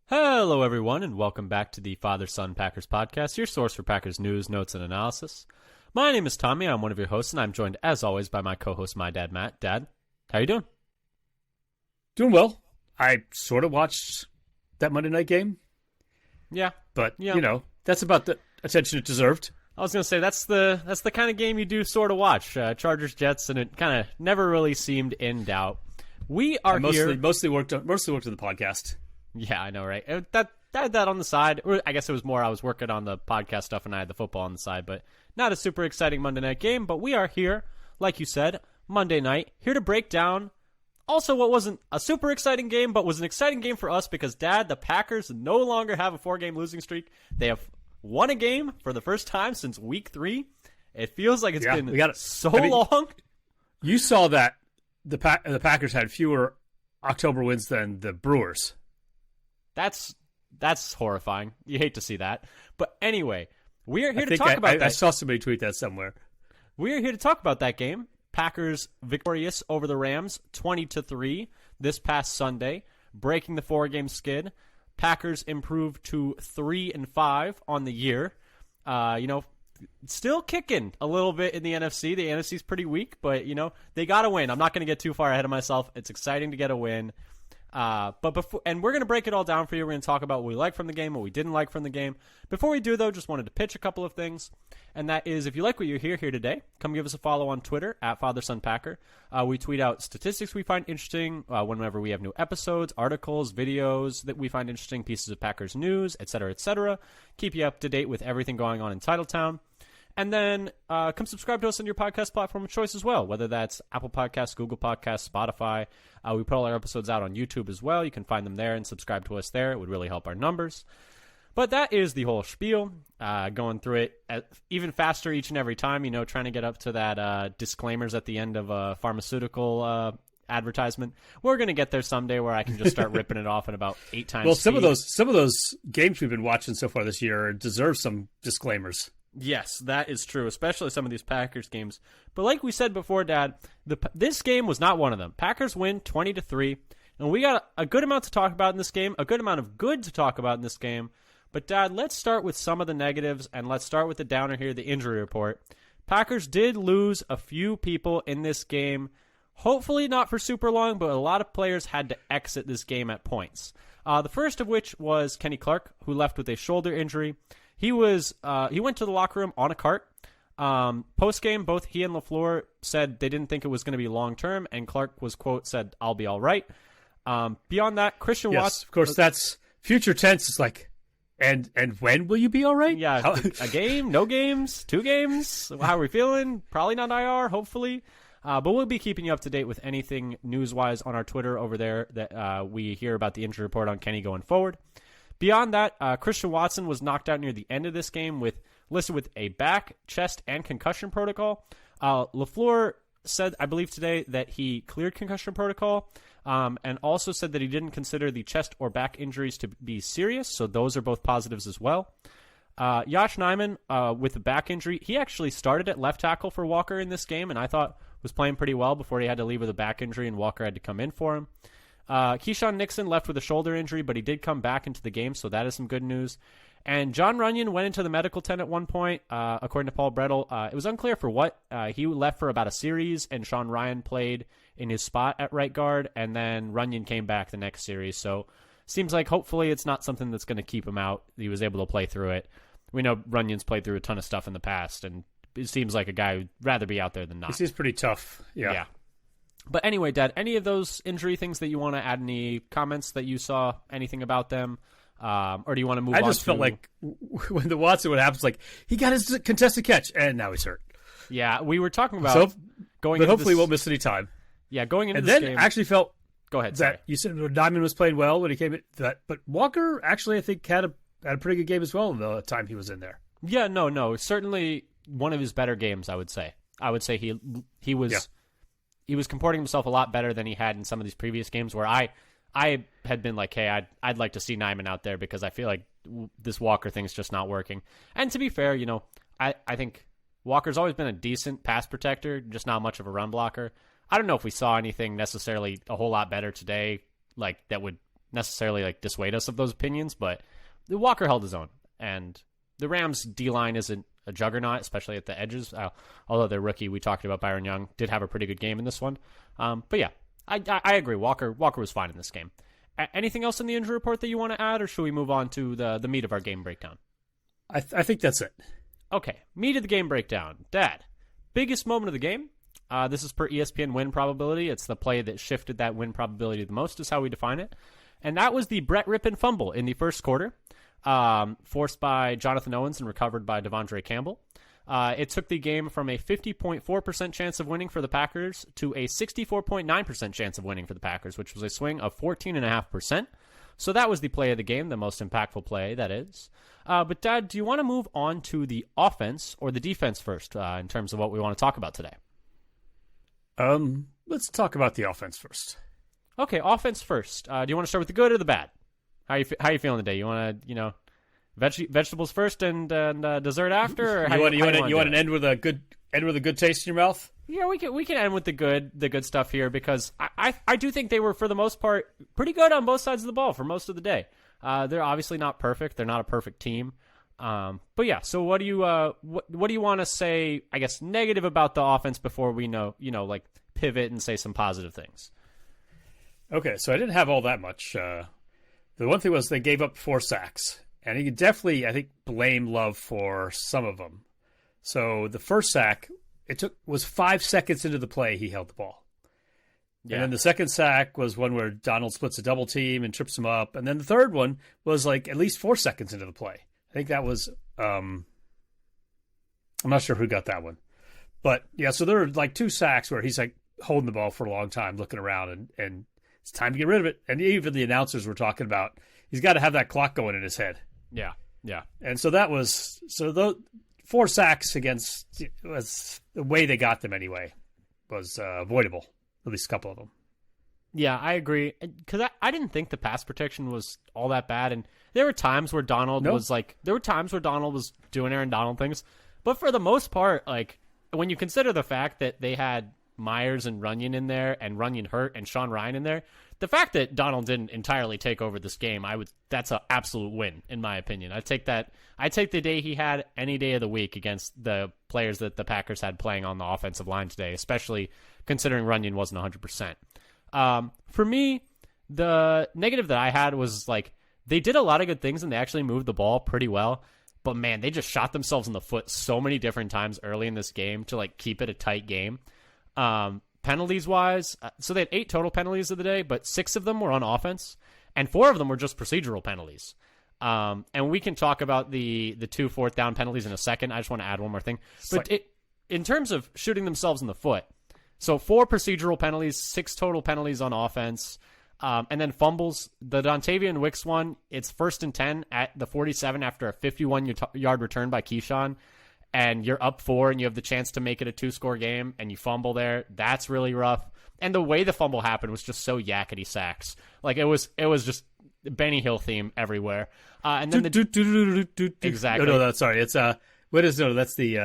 Hello, everyone, and welcome back to the Father-Son Packers podcast, your source for Packers news, notes, and analysis. My name is Tommy. I'm one of your hosts, and I'm joined, as always, by my co-host, my dad, Matt. Dad, how you doing? Doing well. I sort of watched that Monday night game. Yeah. But, you know, that's about the attention it deserved. I was going to say, that's the kind of game you do sort of watch. Chargers-Jets, and it kind of never really seemed in doubt. We are here. Mostly worked on the podcast. Yeah, I know, right? I had that on the side. Or I guess it was more I was working on the podcast stuff and I had the football on the side. But not a super exciting Monday night game. But we are here, like you said, Monday night, here to break down also what wasn't a super exciting game, but was an exciting game for us because, Dad, the Packers no longer have a 4-game losing streak. They have won a game for the first time since week 3. It feels like it's been long. You saw that the Packers had fewer October wins than the Brewers. That's horrifying. You hate to see that. But anyway, we are here to talk about that. I saw somebody tweet that somewhere. We are here to talk about that game. Packers victorious over the Rams 20-3 this past Sunday, breaking the 4-game skid. Packers improved to 3-5 on the year. Still kicking a little bit in the NFC. The NFC's pretty weak, but they got to win. I'm not going to get too far ahead of myself. It's exciting to get a win. But before, and we're going to break it all down for you. We're going to talk about what we liked from the game, what we didn't like from the game. Before we do, though, just wanted to pitch a couple of things. And that is, if you like what you hear here today, come give us a follow on Twitter at FatherSonPacker. We tweet out statistics we find interesting whenever we have new episodes, articles, videos that we find interesting, pieces of Packers news, etc., etc. Keep you up to date with everything going on in Titletown. And then come subscribe to us on your podcast platform of choice as well, whether that's Apple Podcasts, Google Podcasts, Spotify. We put all our episodes out on YouTube as well. You can find them there and subscribe to us there. It would really help our numbers. But that is the whole spiel, going through it even faster each and every time, trying to get up to that disclaimers at the end of a pharmaceutical advertisement. We're going to get there someday where I can just start ripping it off in about 8 times. Well, some of those games we've been watching so far this year deserve some disclaimers. Yes, that is true, especially some of these Packers games. But like we said before, Dad, this game was not one of them. Packers win 20-3, and we got a good amount to talk about in this game, a good amount of good to talk about in this game. But, Dad, let's start with some of the negatives, and let's start with the downer here, the injury report. Packers did lose a few people in this game, hopefully not for super long, but a lot of players had to exit this game at points. The first of which was Kenny Clark, who left with a shoulder injury. He went to the locker room on a cart. Post-game, both he and LaFleur said they didn't think it was going to be long-term, and Clark was, quote, said, "I'll be all right." Beyond that, Christian Watson... Of course, that's future tense. It's like, and when will you be all right? Yeah, a game, no games, 2 games? How are we feeling? Probably not IR, hopefully. But we'll be keeping you up to date with anything news-wise on our Twitter over there that we hear about the injury report on Kenny going forward. Beyond that, Christian Watson was knocked out near the end of this game listed with a back, chest, and concussion protocol. LaFleur said, I believe today, that he cleared concussion protocol, and also said that he didn't consider the chest or back injuries to be serious, so those are both positives as well. Josh Nijman, with the back injury, he actually started at left tackle for Walker in this game, and I thought was playing pretty well before he had to leave with a back injury, and Walker had to come in for him. Keyshawn Nixon left with a shoulder injury, but he did come back into the game, so that is some good news. And John Runyon went into the medical tent at one point, according to Paul Brettel. It was unclear for what. He left for about a series, and Sean Ryan played in his spot at right guard, and then Runyon came back the next series. So seems like hopefully it's not something that's going to keep him out. He was able to play through it. We know Runyon's played through a ton of stuff in the past, and it seems like a guy who'd rather be out there than not. He seems pretty tough. Yeah. But anyway, Dad, any of those injury things that you want to add, any comments that you saw, anything about them? Or do you want to move on? I just felt like when the Watson would happen, it's like he got his contested catch, and now he's hurt. Yeah, we were talking about going into hopefully won't miss any time. Yeah, going into this game. And then actually felt go ahead, that you said Diamond was playing well when he came in. But Walker actually, I think, had a pretty good game as well in the time he was in there. Yeah, no. Certainly one of his better games, I would say. I would say he was... Yeah. He was comporting himself a lot better than he had in some of these previous games where I had been like, hey, I'd like to see Nijman out there because I feel like this Walker thing's just not working. And to be fair, I think Walker's always been a decent pass protector, just not much of a run blocker. I don't know if we saw anything necessarily a whole lot better today, like that would necessarily like dissuade us of those opinions, but Walker held his own, and the Rams D-line isn't a juggernaut, especially at the edges. Although their rookie, we talked about Byron Young, did have a pretty good game in this one. But yeah, I agree. Walker was fine in this game. Anything else in the injury report that you want to add, or should we move on to the meat of our game breakdown? I think that's it. Okay, meat of the game breakdown. Dad, biggest moment of the game. This is per ESPN win probability. It's the play that shifted that win probability the most, is how we define it. And that was the Brett Rippon fumble in the first quarter, forced by Jonathan Owens and recovered by Devondre Campbell. It took the game from a 50.4% chance of winning for the Packers to a 64.9% chance of winning for the Packers, which was a swing of 14.5%. So that was the play of the game, the most impactful play, that is. But, Dad, do you want to move on to the offense or the defense first in terms of what we want to talk about today? Let's talk about the offense first. Okay, offense first. Do you want to start with the good or the bad? How you feeling today? You want to, vegetables first and dessert after? Or you want to end with a good taste in your mouth? Yeah, we can end with the good stuff here, because I do think they were, for the most part, pretty good on both sides of the ball for most of the day. They're obviously not perfect. They're not a perfect team. But yeah, so what do you want to say, I guess, negative about the offense before we like pivot and say some positive things? Okay, so I didn't have all that much. The one thing was they gave up 4 sacks, and you can definitely, I think, blame Love for some of them. So the first sack, was 5 seconds into the play he held the ball. Yeah. And then the second sack was one where Donald splits a double team and trips him up. And then the third one was like at least 4 seconds into the play. I think that was, I'm not sure who got that one. But yeah, so there were like 2 sacks where he's like holding the ball for a long time, looking around, and it's time to get rid of it. And even the announcers were talking about he's got to have that clock going in his head. Yeah. And so those 4 sacks against, was the way they got them anyway, was avoidable. At least a couple of them. Yeah, I agree. Because I didn't think the pass protection was all that bad. And there were times where Donald was doing Aaron Donald things. But for the most part, like, when you consider the fact that they had Myers and Runyon in there, and Runyon hurt, and Sean Ryan in there, the fact that Donald didn't entirely take over this game, that's an absolute win, in my opinion. I take the day he had any day of the week against the players that the Packers had playing on the offensive line today, especially considering Runyon wasn't 100%. For me, the negative that I had was, like, they did a lot of good things and they actually moved the ball pretty well, but man, they just shot themselves in the foot so many different times early in this game to, like, keep it a tight game. Penalties wise, so they had 8 total penalties of the day, but 6 of them were on offense, and 4 of them were just procedural penalties. And we can talk about the 2 4th down penalties in a second. I just want to add one more thing. But in terms of shooting themselves in the foot, so 4 procedural penalties, 6 total penalties on offense, and then fumbles. The Dontavian Wicks one, it's 1st and 10 at the 47 after a 51-yard return by Keyshawn, and you're up 4 and you have the chance to make it a 2-score game and you fumble there. That's really rough. And the way the fumble happened was just so yakety sax. Like, it was just Benny Hill theme everywhere. And then exactly. No, that's sorry. It's that's the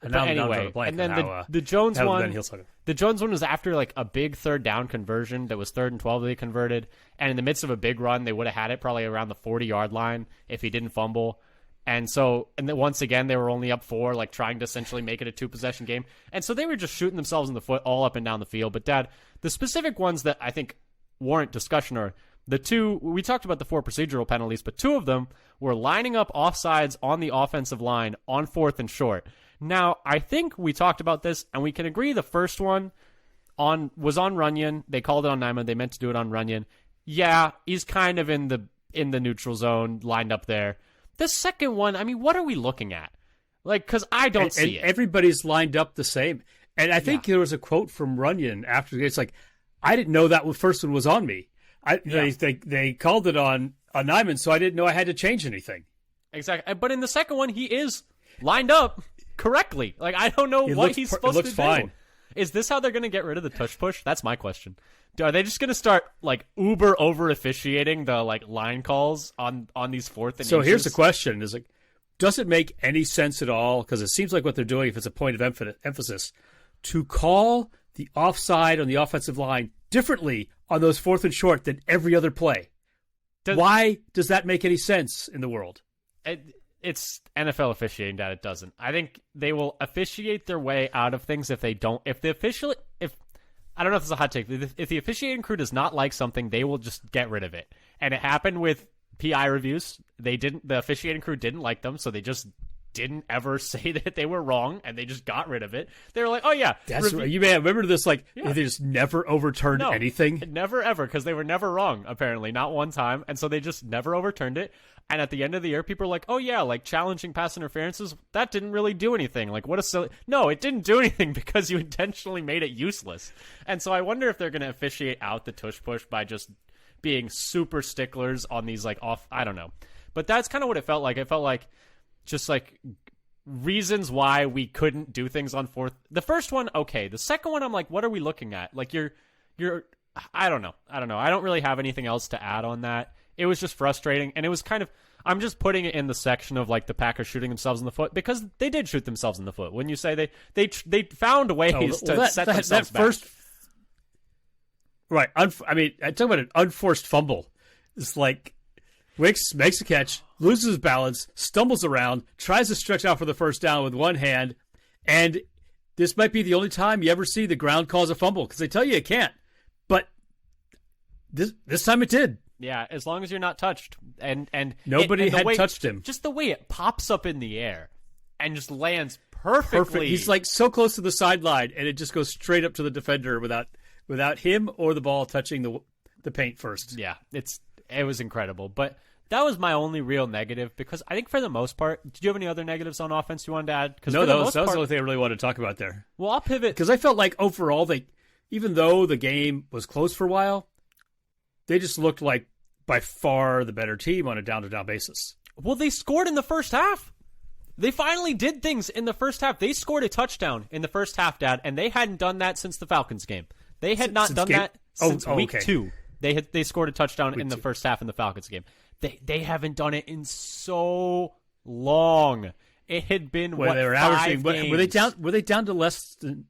anyway. And then the Jones one. The Jones one was after like a big 3rd down conversion that was 3rd and 12 they converted, and in the midst of a big run, they would have had it probably around the 40-yard line if he didn't fumble. And then once again, they were only up 4, like trying to essentially make it a 2-possession game. And so they were just shooting themselves in the foot all up and down the field. But, Dad, the specific ones that I think warrant discussion are the 2, we talked about the 4 procedural penalties, but 2 of them were lining up offsides on the offensive line on 4th and short. Now, I think we talked about this, and we can agree the first one was on Runyon. They called it on Nyman. They meant to do it on Runyon. Yeah, he's kind of in the neutral zone, lined up there. The second one, I mean, what are we looking at? Like, because I don't see it. Everybody's lined up the same. And I think there was a quote from Runyon after it's like, I didn't know that first one was on me. They called it on Nyman, so I didn't know I had to change anything. Exactly. But in the second one, he is lined up correctly. Like, I don't know what he's supposed to do. Fine. Is this how they're going to get rid of the tush push? That's my question. Are they just going to start like uber over officiating the like line calls on these 4th and So here's the question: is like, does it make any sense at all? Because it seems like what they're doing, if it's a point of emphasis, to call the offside on the offensive line differently on those 4th and short than every other play. Why does that make any sense in the world? It's NFL officiating that it doesn't. I think they will officiate their way out of things if they don't. If I don't know if it's a hot take. If the officiating crew does not like something, they will just get rid of it. And it happened with PI reviews. The officiating crew didn't like them, so they just didn't ever say that they were wrong, and they just got rid of it. They were like, "Oh yeah, that's right." You may remember this. Like they just never overturned anything. Never ever, because they were never wrong. Apparently, not one time, and so they just never overturned it. And at the end of the year, people are like, "Oh yeah, like challenging pass interferences, that didn't really do anything. Like what a silly." No, it didn't do anything because you intentionally made it useless. And so I wonder if they're going to officiate out the tush push by just being super sticklers on these like off. I don't know, but that's kind of what it felt like. It felt like just like reasons why we couldn't do things on fourth. The first one, okay. The second one, I'm like, what are we looking at? Like you're. I don't know. I don't really have anything else to add on that. It was just frustrating, and it was kind of. I'm just putting it in the section of like the Packers shooting themselves in the foot because they did shoot themselves in the foot. When you say they found ways to set themselves back. Right. I mean, I talk about an unforced fumble. It's like Wicks makes a catch, loses his balance, stumbles around, tries to stretch out for the first down with one hand, and this might be the only time you ever see the ground cause a fumble because they tell you it can't. But this time it did. Yeah, as long as you're not touched, and nobody had touched him. Just the way it pops up in the air and just lands perfectly. Perfect. He's like so close to the sideline, and it just goes straight up to the defender without him or the ball touching the paint first. Yeah, it was incredible. But that was my only real negative because I think for the most part, did you have any other negatives on offense you wanted to add? No, that was the only thing I really wanted to talk about there. Well, I'll pivot because I felt like overall even though the game was close for a while, they just looked like by far the better team on a down-to-down basis. Well, they scored in the first half. They finally did things in the first half. They scored a touchdown in the first half, Dad, and they hadn't done that since the Falcons game. They had not done that since week 2. They scored a touchdown in the first half in the Falcons game. They haven't done it in so long. It had been they were 5 averaging. games. Were they down to less than?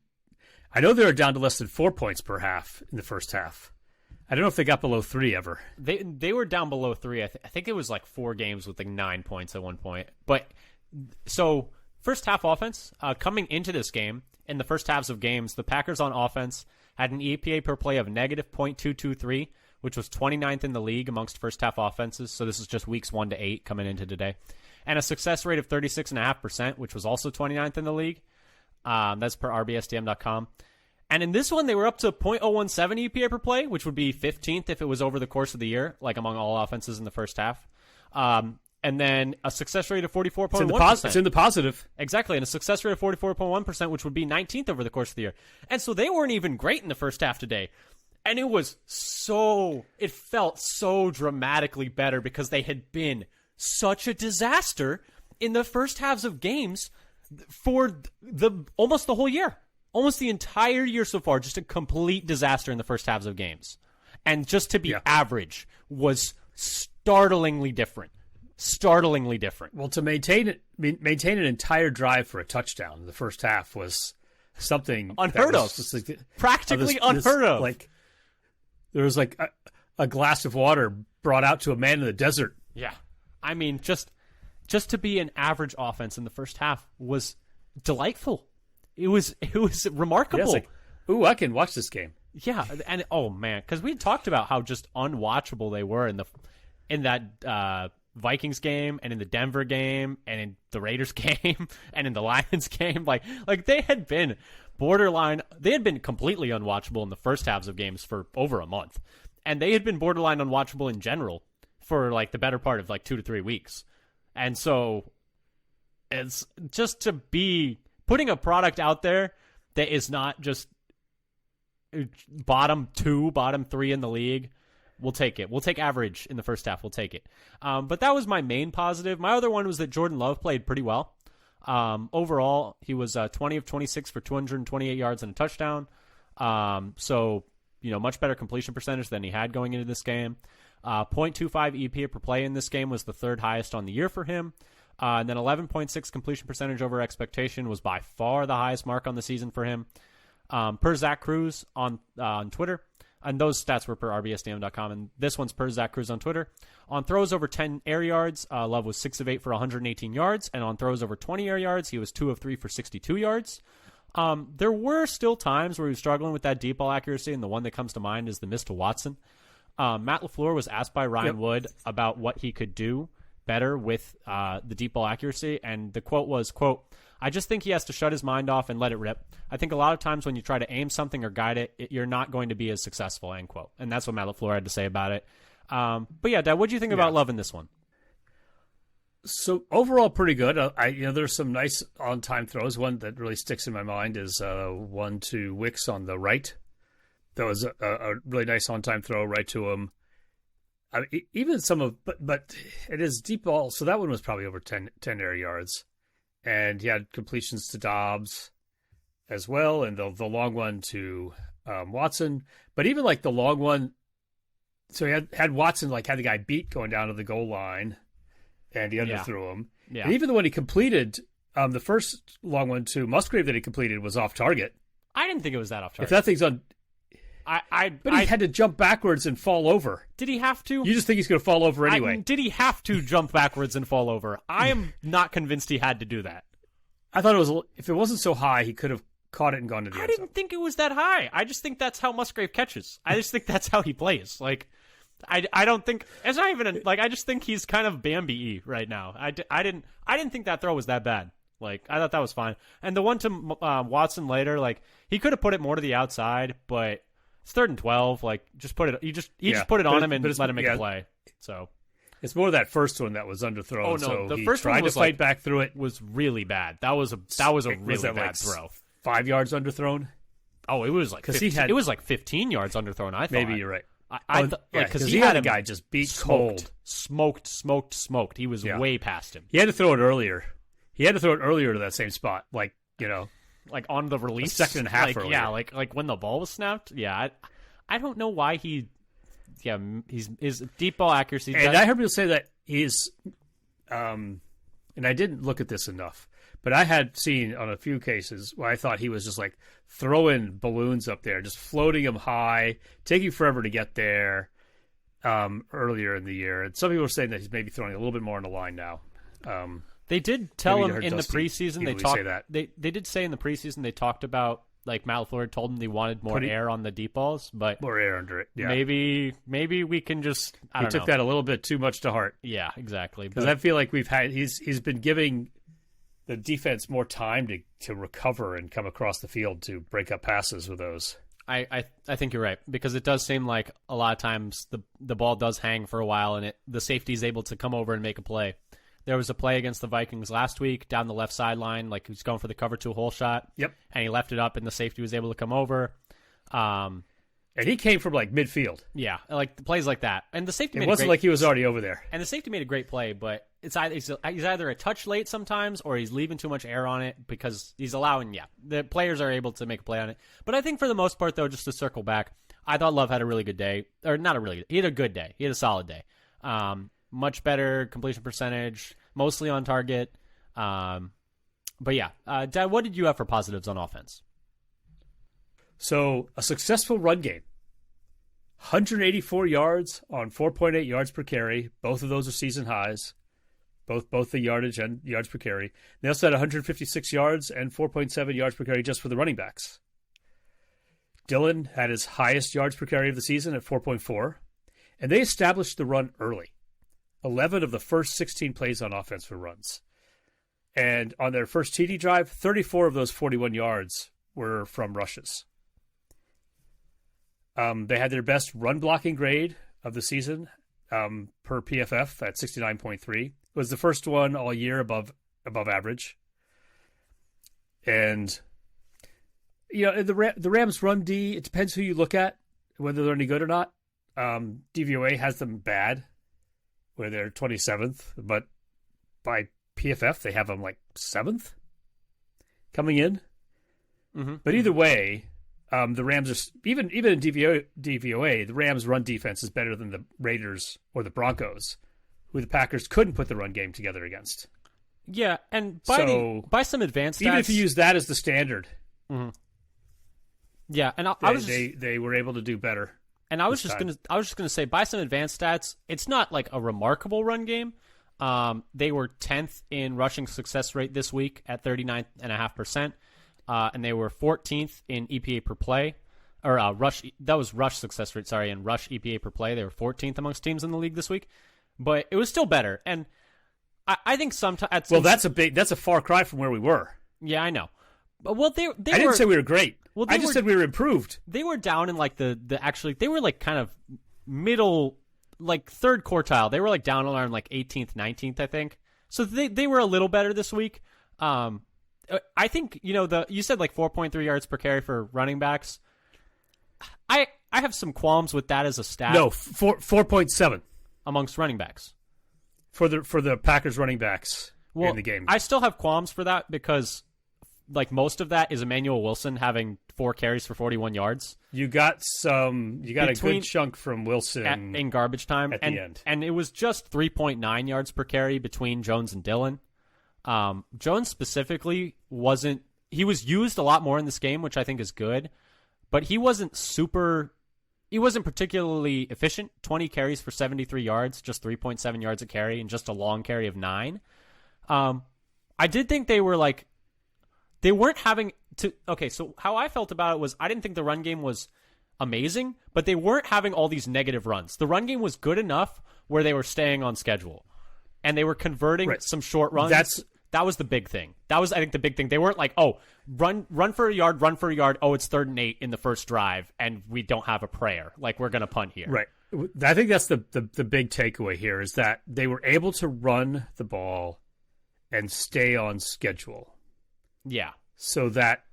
I know they were down to less than 4 points per half in the first half. I don't know if they got below 3 ever. They were down below 3. I think it was like 4 games with like 9 points at one point. But so first half offense coming into this game in the first halves of games, the Packers on offense had an EPA per play of negative .223, which was 29th in the league amongst first half offenses. So this is just weeks 1 to 8 coming into today, and a success rate of 36.5%, which was also 29th in the league. That's per RBSDM.com. And in this one, they were up to .017 EPA per play, which would be 15th if it was over the course of the year, like among all offenses in the first half. And then a success rate of 44.1%. It's in the positive. Exactly, and a success rate of 44.1%, which would be 19th over the course of the year. And so they weren't even great in the first half today. And it felt so dramatically better because they had been such a disaster in the first halves of games for almost the whole year. Almost the entire year so far, just a complete disaster in the first halves of games. And just to be average was startlingly different. Startlingly different. Well, to maintain an entire drive for a touchdown in the first half was something unheard of. Practically unheard of. Like there was like a glass of water brought out to a man in the desert. Yeah. I mean, just to be an average offense in the first half was delightful. It was remarkable. Yeah, like, ooh, I can watch this game. Yeah, and oh man, because we talked about how just unwatchable they were in that Vikings game and in the Denver game and in the Raiders game and in the Lions game. Like they had been borderline. They had been completely unwatchable in the first halves of games for over a month, and they had been borderline unwatchable in general for like the better part of like 2 to 3 weeks. And so it's just to be putting a product out there that is not just bottom 2, bottom 3 in the league, we'll take it. We'll take average in the first half. We'll take it. But that was my main positive. My other one was that Jordan Love played pretty well. Overall, he was 20 of 26 for 228 yards and a touchdown. So, much better completion percentage than he had going into this game. 0.25 EPA per play in this game was the third highest on the year for him. And then 11.6 completion percentage over expectation was by far the highest mark on the season for him. Per Zach Cruz on Twitter, And those stats were per rbsdm.com, and this one's per Zach Cruz on Twitter. On throws over 10 air yards, Love was 6 of 8 for 118 yards, and on throws over 20 air yards, he was 2 of 3 for 62 yards. There were still times where he was struggling with that deep ball accuracy, and the one that comes to mind is the miss to Watson. Matt LaFleur was asked by Ryan Wood about what he could do better with the deep ball accuracy, and the quote was, quote, "I just think he has to shut his mind off and let it rip. I think a lot of times when you try to aim something or guide it, you're not going to be as successly," end quote. And that's what Matt LaFleur had to say about it. But yeah, Dad, what do you think about Love in this one? So overall, pretty good. There's some nice on-time throws. One that really sticks in my mind is one to Wicks on the right. That was a really nice on-time throw right to him. Even some of, but it is deep ball, so that one was probably over 10 air yards. And he had completions to Dobbs as well, and the long one to Watson. But even like the long one, so he had Watson had the guy beat going down to the goal line, and he underthrew him. Yeah. And even the one he completed, the first long one to Musgrave that he completed was off target. I didn't think it was that off target. If that thing's on, but he had to jump backwards and fall over. Did he have to? You just think he's going to fall over anyway. Did he have to jump backwards and fall over? I am not convinced he had to do that. I thought it was, if it wasn't so high, he could have caught it and gone to the end zone. I didn't think it was that high. I just think that's how Musgrave catches. I just think that's how he plays. I don't think it's not even I just think he's kind of Bambi-y right now. I didn't think that throw was that bad. I thought that was fine. And the one to Watson later, he could have put it more to the outside, but it's 3rd and 12. Just put it. He just put it on him and let him make a play. So it's more that first one that was underthrown. Oh no, so the first one one was to fight back through it. Was really bad. That was a really bad throw. 5 yards underthrown. Oh, it was it was 15 yards underthrown. I thought maybe you're right. Because he had a guy just beat cold, smoked. He was way past him. He had to throw it earlier. He had to throw it earlier to that same spot, on the release, a second and a half earlier. Yeah, like when the ball was snapped. Yeah, I don't know why he's his deep ball accuracy. And I heard people say that he's, and I didn't look at this enough, but I had seen on a few cases where I thought he was just throwing balloons up there, just floating them high, taking forever to get there earlier in the year. And some people are saying that he's maybe throwing a little bit more on the line now. They did tell him in the preseason. They did say in the preseason they talked about Matt LaFleur told him they wanted more air on the deep balls, but more air under it. Yeah. Maybe we can just. He took that a little bit too much to heart. Yeah, exactly. Because I feel like he's been giving the defense more time to recover and come across the field to break up passes with those. I think you're right, because it does seem like a lot of times the ball does hang for a while and the safety is able to come over and make a play. There was a play against the Vikings last week down the left sideline, he was going for the cover 2 hole shot. Yep. And he left it up and the safety was able to come over. And he came from midfield. Yeah, plays like that. And the safety it wasn't like he was already over there. And the safety made a great play, but he's either a touch late sometimes or he's leaving too much air on it because he's allowing, the players are able to make a play on it. But I think for the most part, though, just to circle back, I thought Love had a really good day. Or not a really good, he had a good day. He had a solid day. Much better completion percentage, mostly on target. But yeah, Dad, what did you have for positives on offense? So a successful run game. 184 yards on 4.8 yards per carry. Both of those are season highs. Both the yardage and yards per carry. They also had 156 yards and 4.7 yards per carry just for the running backs. Dillon had his highest yards per carry of the season at 4.4. And they established the run early. 11 of the first 16 plays on offense were runs. And on their first TD drive, 34 of those 41 yards were from rushes. They had their best run blocking grade of the season per PFF at 69.3. It was the first one all year above average. And the Rams run D, it depends who you look at, whether they're any good or not. DVOA has them bad, where they're 27th, but by PFF they have them 7th coming in. Mm-hmm. But either way, the Rams are even in DVOA, the Rams' run defense is better than the Raiders or the Broncos, who the Packers couldn't put the run game together against. Yeah, and by some advanced stats, even if you use that as the standard, mm-hmm. Yeah, and they were able to do better. And I was just gonna say, by some advanced stats, it's not like a remarkable run game. They were 10th in rushing success rate this week at 39.5%, and they were 14th in EPA per play, or rush. That was rush success rate. Sorry, and rush EPA per play. They were 14th amongst teams in the league this week, but it was still better. And I think sometimes. Well, that's a far cry from where we were. Yeah, I know. But well, I didn't say we were great. Well, I just said we were improved. They were down in like they were like kind of middle, like third quartile. They were like down around like 18th, 19th, I think. So they were a little better this week. I think, you said like 4.3 yards per carry for running backs. I have some qualms with that as a stat. No, 4.7 amongst running backs for the Packers running backs in the game. I still have qualms for that because like most of that is Emmanuel Wilson having 4 carries for 41 yards. You got a good chunk from Wilson in garbage time at the end. And it was just 3.9 yards per carry between Jones and Dillon. Jones specifically was used a lot more in this game, which I think is good, but he wasn't particularly efficient. 20 carries for 73 yards, just 3.7 yards a carry, and just a long carry of 9. I did think they weren't having to. Okay, so how I felt about it was I didn't think the run game was amazing, but they weren't having all these negative runs. The run game was good enough where they were staying on schedule, and they were converting some short runs. That was the big thing. That was, I think, the big thing. They weren't like, oh, run for a yard. Oh, it's 3rd and 8 in the first drive, and we don't have a prayer. Like, we're going to punt here. Right. I think that's the big takeaway here is that they were able to run the ball and stay on schedule. Yeah. So that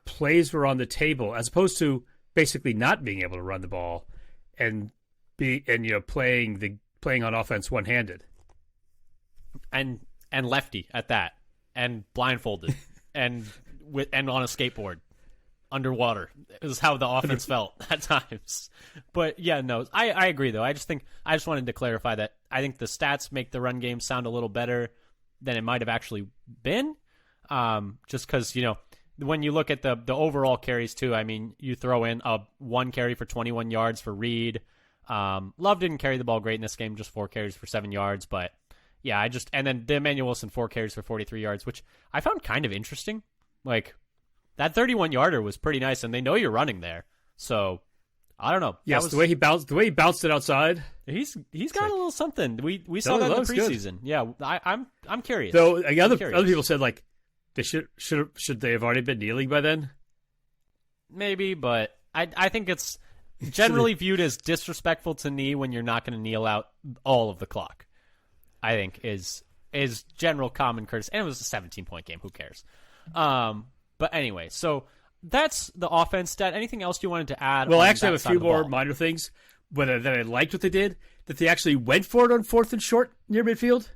plays were on the table as opposed to basically not being able to run the ball and playing on offense one-handed. And lefty at that, and blindfolded, and on a skateboard, underwater. It was how the offense felt at times. But yeah, no, I agree though. I just wanted to clarify that I think the stats make the run game sound a little better than it might have actually been. Just because when you look at the overall carries too, I mean, you throw in a 1 carry for 21 yards for Reed. Love didn't carry the ball great in this game, just 4 carries for 7 yards, but. Yeah, and then the Emmanuel Wilson 4 carries for 43 yards, which I found kind of interesting. Like, that 31-yarder was pretty nice, and they know you're running there. So, I don't know. Yes, the way he bounced it outside. He's got a little something. We saw that in the preseason. Good. Yeah, I'm curious. Though other people said like they should they have already been kneeling by then? Maybe, but I think it's generally viewed as disrespectful to knee when you're not going to kneel out all of the clock. I think is general common courtesy. And it was a 17-point game. Who cares? But anyway, so that's the offense stat. Anything else you wanted to add? Well, I actually have a few more minor things. That I liked what they did. That they actually went for it on 4th and short near midfield,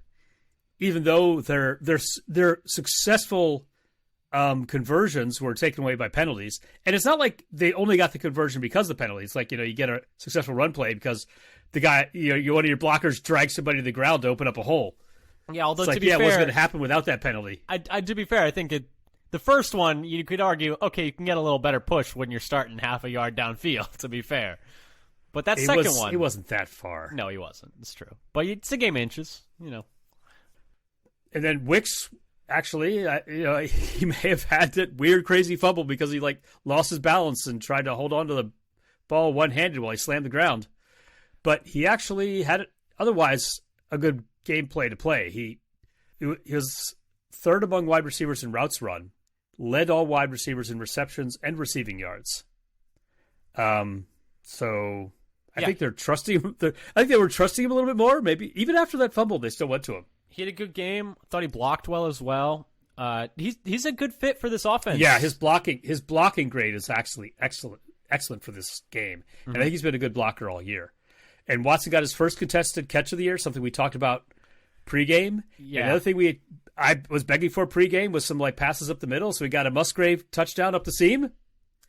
even though their successful conversions were taken away by penalties. And it's not like they only got the conversion because of the penalties. Like you get a successful run play because the guy, one of your blockers drags somebody to the ground to open up a hole. Yeah, although it's to be fair, it wasn't going to happen without that penalty. To be fair, I think the first one, you could argue, okay, you can get a little better push when you're starting half a yard downfield, to be fair. But that second one... He wasn't that far. No, he wasn't. It's true. But it's a game of inches, And then Wicks, actually, he may have had that weird, crazy fumble because he lost his balance and tried to hold on to the ball one-handed while he slammed the ground. But he actually had otherwise a good gameplay to play. He was 3rd among wide receivers in routes run, led all wide receivers in receptions and receiving yards. So I think they're trusting him. I think they were trusting him a little bit more. Maybe even after that fumble, they still went to him. He had a good game. Thought he blocked well as well. He's a good fit for this offense. Yeah, his blocking grade is actually excellent for this game, and I think he's been a good blocker all year. And Watson got his first contested catch of the year, something we talked about pregame. Yeah. Another thing I was begging for pregame was some passes up the middle, so we got a Musgrave touchdown up the seam.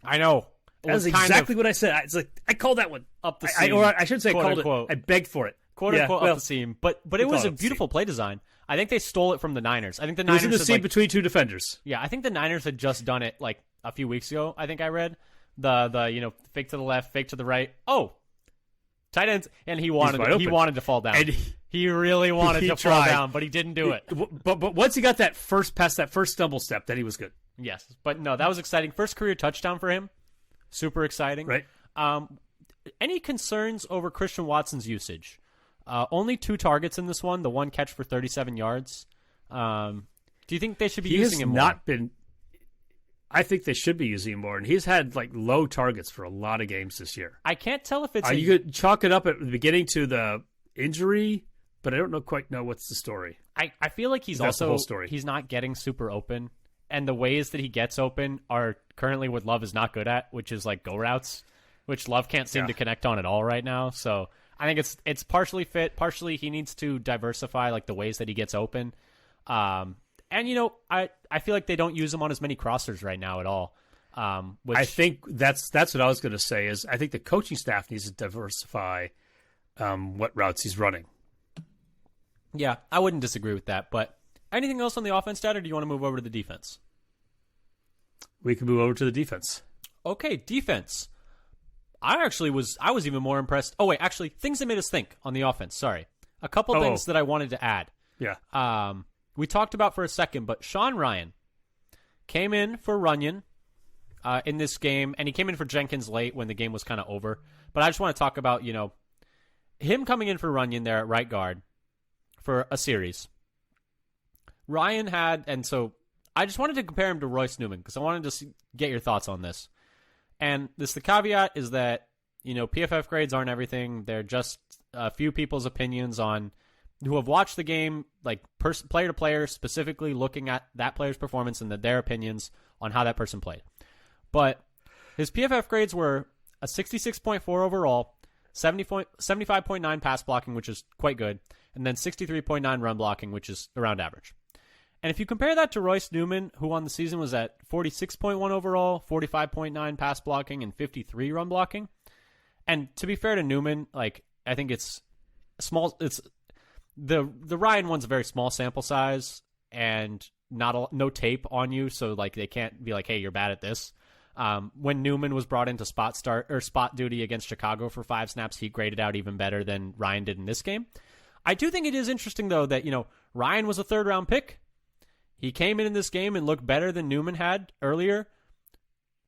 I know. That's exactly what I said. It's like I called that one up the seam. Or I shouldn't say I called it. I begged for it. Quote unquote up the seam. But it was a beautiful play design. I think they stole it from the Niners. I think the Niners it was in the seam between 2 defenders. Yeah, I think the Niners had just done it a few weeks ago. I think I read the fake to the left, fake to the right. Oh, Tight ends, and he wanted to fall down. And he really wanted to fall down, but he didn't do it. But once he got that first stumble step, then he was good. Yes, but no, that was exciting. First career touchdown for him. Super exciting. Right. Any concerns over Christian Watson's usage? Only 2 targets in this one, the 1 catch for 37 yards. Do you think they should be using him more? I think they should be using him more, and he's had like low targets for a lot of games this year. I can't tell if it's. You could chalk it up at the beginning to the injury, but I don't quite know what's the story. I feel like he's not getting super open, and the ways that he gets open are currently what Love is not good at, which is like go routes, which Love can't seem to connect on at all right now. So I think it's partially fit, partially he needs to diversify like the ways that he gets open. And, I feel like they don't use him on as many crossers right now at all. I think that's what I was going to say is I think the coaching staff needs to diversify what routes he's running. Yeah, I wouldn't disagree with that. But anything else on the offense, Dad, or do you want to move over to the defense? We can move over to the defense. Okay, defense. I was even more impressed. Oh, wait, actually, things that made us think on the offense. Sorry. A couple things that I wanted to add. Yeah. We talked about for a second, but Sean Ryan came in for Runyon in this game, and he came in for Jenkins late when the game was kind of over. But I just want to talk about, him coming in for Runyon there at right guard for a series. Ryan and so I just wanted to compare him to Royce Newman because I wanted to get your thoughts on this. And the caveat is that, PFF grades aren't everything. They're just a few people's opinions on who have watched the game, like player to player, specifically looking at that player's performance and their opinions on how that person played. But his PFF grades were a 66.4 overall, 75.9 pass blocking, which is quite good, and then 63.9 run blocking, which is around average. And if you compare that to Royce Newman, who on the season was at 46.1 overall, 45.9 pass blocking, and 53 run blocking, and to be fair to Newman, like I think it's small. It's the Ryan one's a very small sample size and no tape on you, so like they can't be like, hey, you're bad at this. When Newman was brought into spot duty against Chicago for 5 snaps, he graded out even better than Ryan did in this game. I do think it is interesting though that Ryan was a 3rd round pick. He came in this game and looked better than Newman had earlier.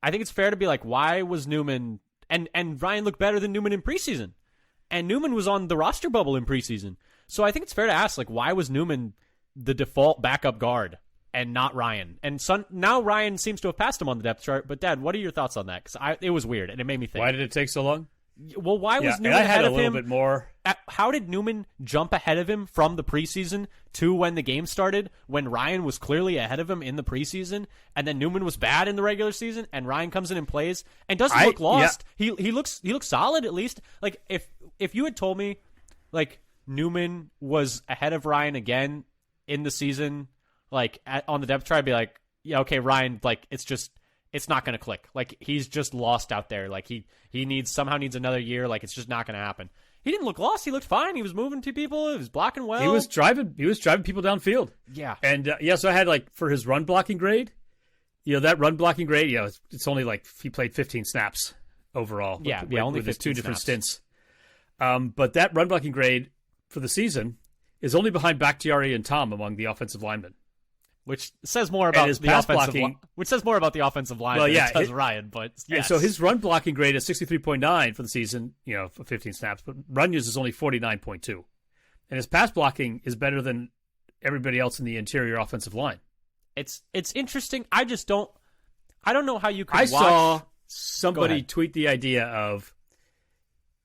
I think it's fair to be like, why was Newman and Ryan looked better than Newman in preseason, and Newman was on the roster bubble in preseason. So I think it's fair to ask, like, why was Newman the default backup guard and not Ryan? And now Ryan seems to have passed him on the depth chart. But, Dad, what are your thoughts on that? Because it was weird, and it made me think. Why did it take so long? Well, why was Newman ahead of him? I had a little bit more. How did Newman jump ahead of him from the preseason to when the game started, when Ryan was clearly ahead of him in the preseason, and then Newman was bad in the regular season, and Ryan comes in and plays and doesn't look lost? Yeah. He looks solid at least. Like if you had told me, like, Newman was ahead of Ryan again in the season, like on the depth chart, I'd be like, yeah, okay, Ryan, like it's not going to click. Like he's just lost out there. Like he somehow needs another year. Like it's just not going to happen. He didn't look lost. He looked fine. He was moving to people. He was blocking well. He was driving people downfield. Yeah. And so I had like for his run blocking grade, that run blocking grade, it's only like he played 15 snaps overall. Yeah. Only with his 2 different snaps. stints. But that run blocking grade for the season is only behind Bakhtiari and Tom among the offensive linemen, which says more about the offensive line. Which says more about the offensive line than it does Ryan. But yes. And so his run blocking grade is 63.9 for the season, for 15 snaps. But Runyon's is only 49.2, and his pass blocking is better than everybody else in the interior offensive line. It's interesting. I don't know how you could. I saw somebody tweet the idea of,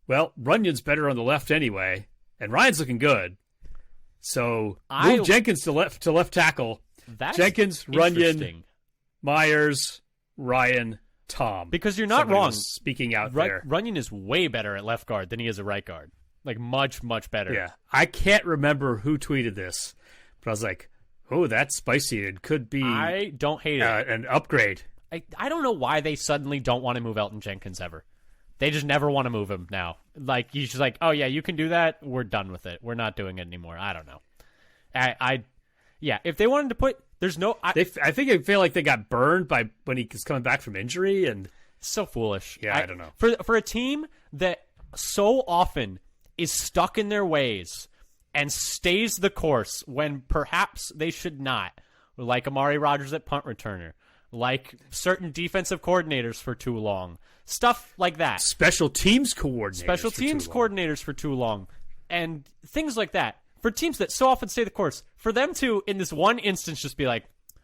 well, Runyon's better on the left anyway. And Ryan's looking good, so move Jenkins to left tackle. Jenkins, Runyon, Myers, Ryan, Tom. Because you're not wrong. Speaking out there, Runyon is way better at left guard than he is at right guard. Like much, much better. Yeah, I can't remember who tweeted this, but I was like, "Oh, that's spicy. It could be." I don't hate it. An upgrade. I don't know why they suddenly don't want to move Elton Jenkins ever. They just never want to move him now. Like, he's just like, oh, yeah, you can do that. We're done with it. We're not doing it anymore. I don't know. Yeah, if they wanted to put, there's no. I think I feel like they got burned when he was coming back from injury, and so foolish. Yeah, I don't know. For a team that so often is stuck in their ways and stays the course when perhaps they should not, like Amari Rodgers at punt returner, like certain defensive coordinators for too long, stuff like that. Special teams coordinators for too long, and things like that. For teams that so often stay the course, for them to, in this one instance, just be like,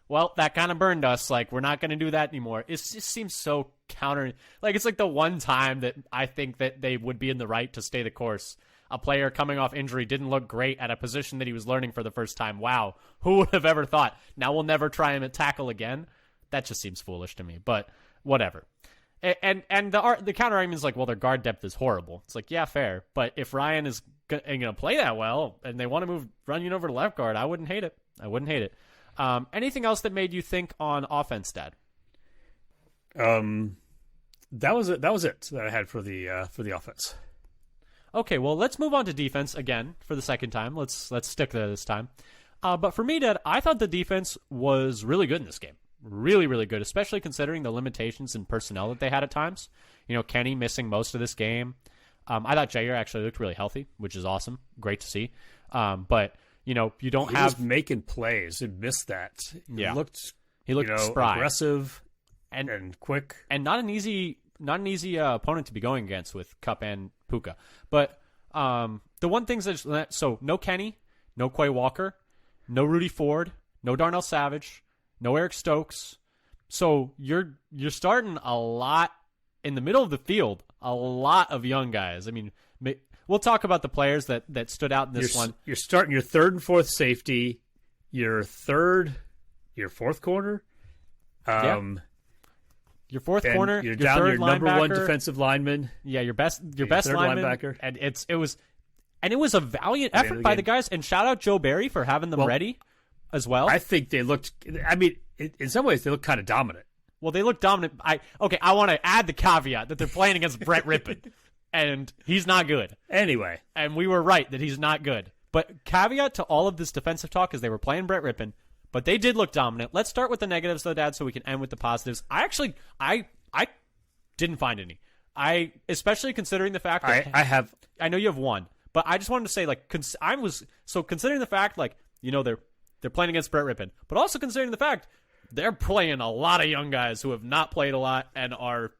well, that kind of burned us. Like, we're not going to do that anymore. It just seems so counter. Like, it's like the one time that I think that they would be in the right to stay the course. A player coming off injury didn't look great at a position that he was learning for the first time. Wow. Who would have ever thought? Now we'll never try him at tackle again. That just seems foolish to me, but whatever. And the counter argument is like, well, their guard depth is horrible. It's like, yeah, fair. But if Ryan is going to play that well and they want to move Runyon over to left guard, I wouldn't hate it. Anything else that made you think on offense, Dad? That was it that I had for the offense. Okay, well, let's move on to defense again for the second time. Let's stick there this time. But for me, Dad, I thought the defense was really good in this game. Really, really good, especially considering the limitations in personnel that they had at times. You know, Kenny missing most of this game. I thought Jair actually looked really healthy, which is awesome. Great to see. But, you know, you don't have... He was making plays. He missed that. He looked spry. Aggressive and quick. And not an easy opponent to be going against with Kupp and Puka. But the one things that... So, no Kenny, no Quay Walker, no Rudy Ford, no Darnell Savage, no Eric Stokes. So you're starting a lot in the middle of the field, a lot of young guys. I mean, we'll talk about the players that stood out in this one. You're starting your third and fourth safety, your fourth corner. Your fourth corner, you're your down third your number linebacker, one defensive lineman. Yeah, your best lineman, linebacker. And it was a valiant effort by the guys. And shout out Joe Barry for having them ready as well. I think they looked. I mean, in some ways, they look kind of dominant. Well, they look dominant. I want to add the caveat that they're playing against Brett Rippon, and he's not good. Anyway, and we were right that he's not good. But caveat to all of this defensive talk is they were playing Brett Rippon, but they did look dominant. Let's start with the negatives, though, Dad, so we can end with the positives. I didn't find any. Especially considering the fact that I know you have one, but I just wanted to say, like, considering the fact, like, you know, they're playing against Brett Rippon, but also considering the fact they're playing a lot of young guys who have not played a lot and are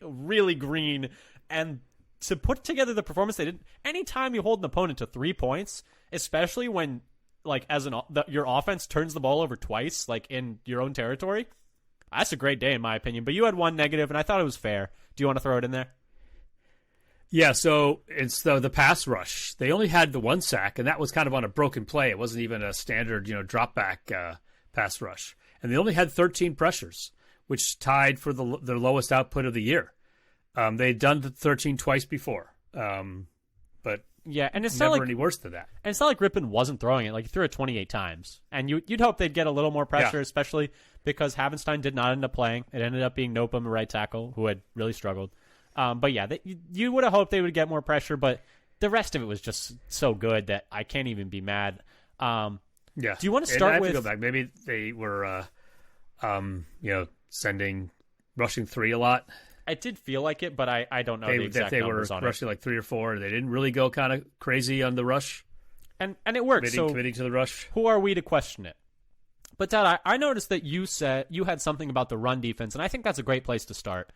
really green. And to put together the performance they did, anytime you hold an opponent to 3 points, especially when like your offense turns the ball over twice, like in your own territory, that's a great day in my opinion. But you had one negative, and I thought it was fair. Do you want to throw it in there? Yeah, so it's the pass rush. They only had the one sack, and that was kind of on a broken play. It wasn't even a standard, drop back pass rush. And they only had 13 pressures, which tied for their lowest output of the year. They'd done the 13 twice before, but yeah, and it's never not like, any worse than that. And it's not like Rippon wasn't throwing it; like he threw it 28 times, and you'd hope they'd get a little more pressure, especially because Havenstein did not end up playing. It ended up being Nopum, a right tackle, who had really struggled. But yeah, you would have hoped they would get more pressure, but the rest of it was just so good that I can't even be mad. Yeah. Do you want to start with? To go back. Maybe they were, sending rushing 3 a lot. I did feel like it, but I don't know the exact numbers on it. They were rushing like 3 or 4. They didn't really go kind of crazy on the rush. And it worked. Committing to the rush. Who are we to question it? But Dad, I noticed that you said you had something about the run defense, and I think that's a great place to start.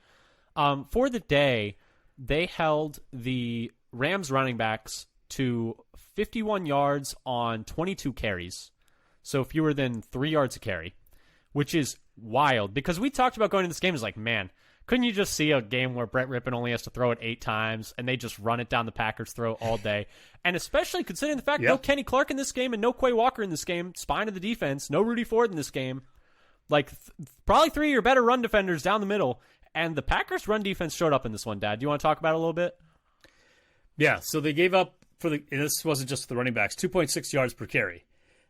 For the day, they held the Rams running backs to 51 yards on 22 carries, so fewer than 3 yards a carry, which is wild because we talked about going into this game as like, man, couldn't you just see a game where Brett Rippon only has to throw it 8 times and they just run it down the Packers' throat all day? And especially considering the fact no Kenny Clark in this game and no Quay Walker in this game, spine of the defense, no Rudy Ford in this game, like probably 3 of your better run defenders down the middle. And the Packers' run defense showed up in this one, Dad. Do you want to talk about it a little bit? Yeah, so they gave up this wasn't just the running backs, 2.6 yards per carry,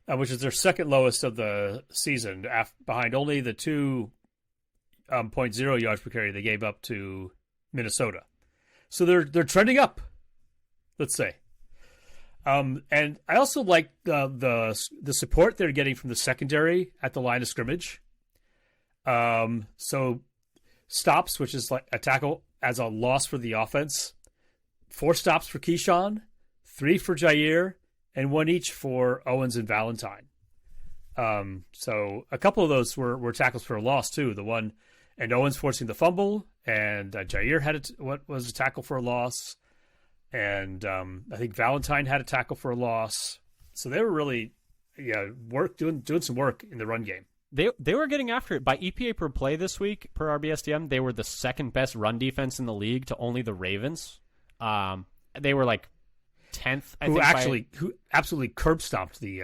which is their second lowest of the season, behind only the 2.0 yards per carry they gave up to Minnesota. So they're trending up, let's say. And I also like the support they're getting from the secondary at the line of scrimmage. So stops, which is like a tackle as a loss for the offense. 4 stops for Keyshawn, 3 for Jair, and 1 each for Owens and Valentine. So a couple of those were tackles for a loss too. The one, and Owens forcing the fumble, and Jair had what was a tackle for a loss, and I think Valentine had a tackle for a loss. So they were really, doing some work in the run game. They were getting after it. By EPA per play this week, per RBSDM, they were the second best run defense in the league to only the Ravens. They were like 10th. Who absolutely curb stomped the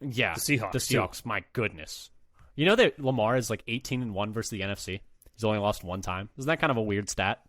Seahawks. The Seahawks, my goodness. You know that Lamar is like 18-1 versus the NFC? He's only lost one time. Isn't that kind of a weird stat?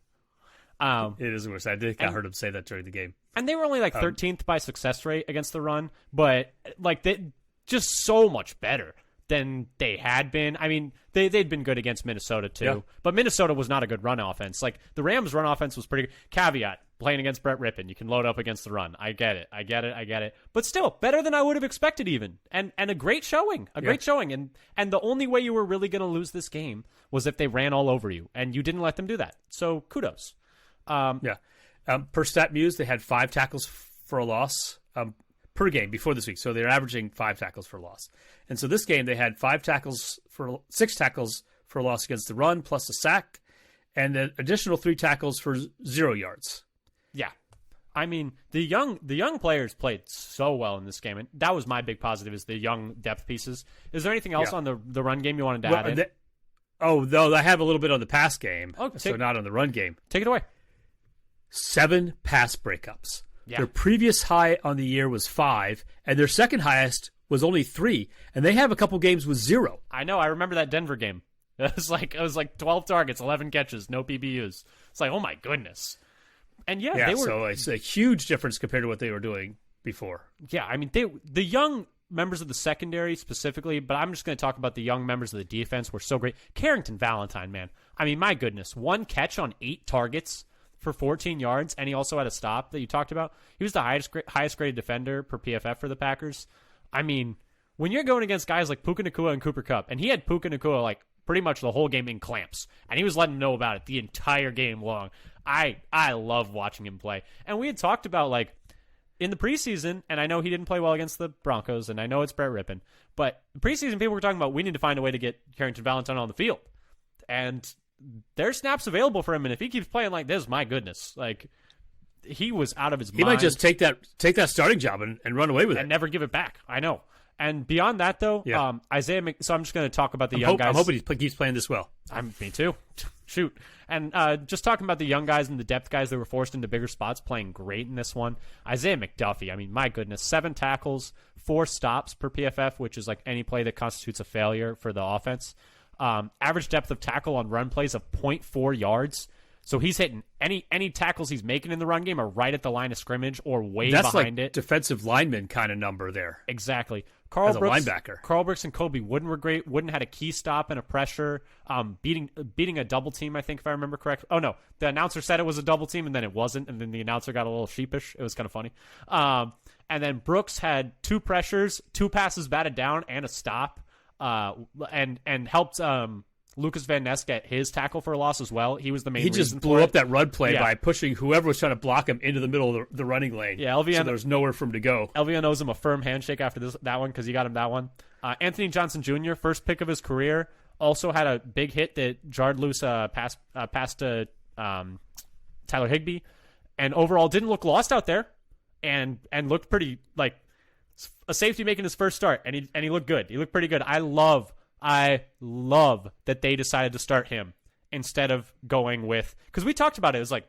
It is a weird stat. I heard him say that during the game. And they were only like 13th by success rate against the run, but like they just so much better than they had been. I mean, they'd been good against Minnesota too, but Minnesota was not a good run offense. Like the Rams' run offense was pretty good. Caveat, playing against Brett Rippon, you can load up against the run. I get it. But still, better than I would have expected even. And a great showing. Great showing. And the only way you were really going to lose this game was if they ran all over you, and you didn't let them do that. So kudos. Per StatMuse, they had 5 tackles for a loss per game before this week. So they're averaging 5 tackles for a loss. And so this game, they had 6 tackles for a loss against the run, plus a sack, and an additional 3 tackles for 0 yards. Yeah. I mean, the young players played so well in this game, and that was my big positive, is the young depth pieces. Is there anything else on the run game you wanted to add in? No, I have a little bit on the pass game, so not on the run game. Take it away. 7 pass breakups. Yeah. Their previous high on the year was 5, and their second highest was only 3, and they have a couple games with 0. I know. I remember that Denver game. It was like 12 targets, 11 catches, no PBUs. It's like, oh my goodness. And they were. So it's a huge difference compared to what they were doing before. Yeah, I mean, the young members of the secondary specifically, but I'm just going to talk about the young members of the defense were so great. Carrington Valentine, man. I mean, my goodness, 1 catch on 8 targets for 14 yards, and he also had a stop that you talked about. He was the highest graded defender per PFF for the Packers. I mean, when you're going against guys like Puka Nacua and Cooper Kupp, and he had Puka Nacua like pretty much the whole game in clamps, and he was letting him know about it the entire game long. I love watching him play. And we had talked about, like, in the preseason, and I know he didn't play well against the Broncos, and I know it's Brett Rippon, but the preseason people were talking about we need to find a way to get Carrington Valentine on the field. And there's snaps available for him, and if he keeps playing like this, my goodness, like, he was out of his mind. He might just take that starting job and run away with it. And never give it back. I know. And beyond that, though, Isaiah so I'm just going to talk about the young guys. I'm hoping he keeps playing this well. Me too. Shoot. And just talking about the young guys and the depth guys that were forced into bigger spots, playing great in this one. Isaiah McDuffie, I mean, my goodness, 7 tackles, 4 stops per PFF, which is like any play that constitutes a failure for the offense. Average depth of tackle on run plays of 0.4 yards. So he's hitting any tackles he's making in the run game are right at the line of scrimmage or way behind it. Defensive lineman kind of number there. Exactly. As a linebacker. Carl Brooks and Kobe Wooden were great. Wooden had a key stop and a pressure, beating a double team, I think, if I remember correct. Oh, no. The announcer said it was a double team, and then it wasn't, and then the announcer got a little sheepish. It was kind of funny. And then Brooks had 2 pressures, 2 passes batted down, and a stop, and helped Lucas Van Ness get his tackle for a loss as well. He was the main reason. He just blew up that run play by pushing whoever was trying to block him into the middle of the running lane. Yeah, so there was nowhere for him to go. LVN owes him a firm handshake after that one because he got him that one. Anthony Johnson Jr., first pick of his career, also had a big hit that jarred loose pass to Tyler Higbee, and overall didn't look lost out there, and looked pretty like a safety making his first start, and he looked good. He looked pretty good. I love that they decided to start him instead of going with, because we talked about it. It was like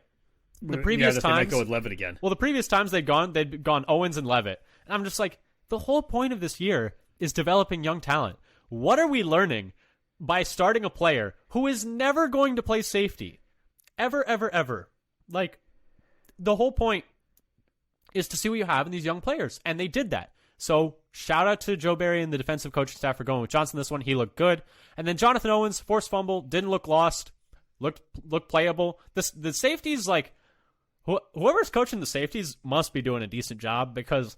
the previous times they might go with Levitt again. Well, the previous times they'd gone Owens and Levitt, and I'm just like, the whole point of this year is developing young talent. What are we learning by starting a player who is never going to play safety, ever? Like, the whole point is to see what you have in these young players, and they did that. So shout out to Joe Barry and the defensive coaching staff for going with Johnson this one. He looked good. And then Jonathan Owens, forced fumble, didn't look lost, looked playable. The safeties, like, whoever's coaching the safeties must be doing a decent job, because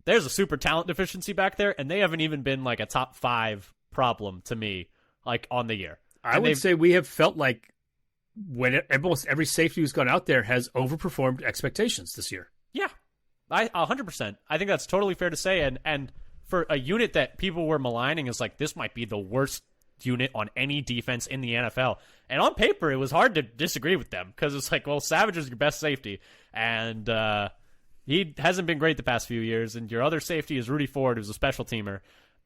there's a super talent deficiency back there, and they haven't even been like a top 5 problem to me, like, on the year. I would say we have felt like when almost every safety who's gone out there has overperformed expectations this year. Yeah, 100%. I think that's totally fair to say. And for a unit that people were maligning is like, this might be the worst unit on any defense in the NFL. And on paper, it was hard to disagree with them because it's like, well, Savage is your best safety. And he hasn't been great the past few years. And your other safety is Rudy Ford, who's a special teamer.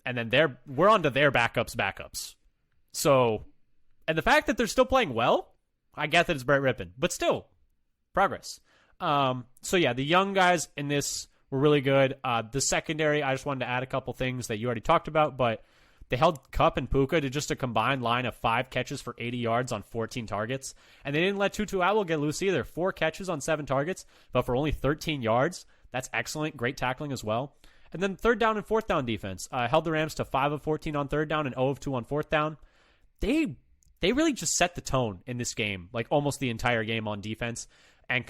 And then we're on to their backups. So, and the fact that they're still playing well, I get that it's Brett Rippon, but still, progress. So yeah, the young guys in this were really good. The secondary, I just wanted to add a couple things that you already talked about, but they held Kupp and Puka to just a combined line of 5 catches for 80 yards on 14 targets. And they didn't let Tutu Atwell get loose either. 4 catches on 7 targets, but for only 13 yards. That's excellent. Great tackling as well. And then third down and fourth down defense. Held the Rams to 5 of 14 on third down and 0 of 2 on fourth down. They really just set the tone in this game, like almost the entire game on defense. And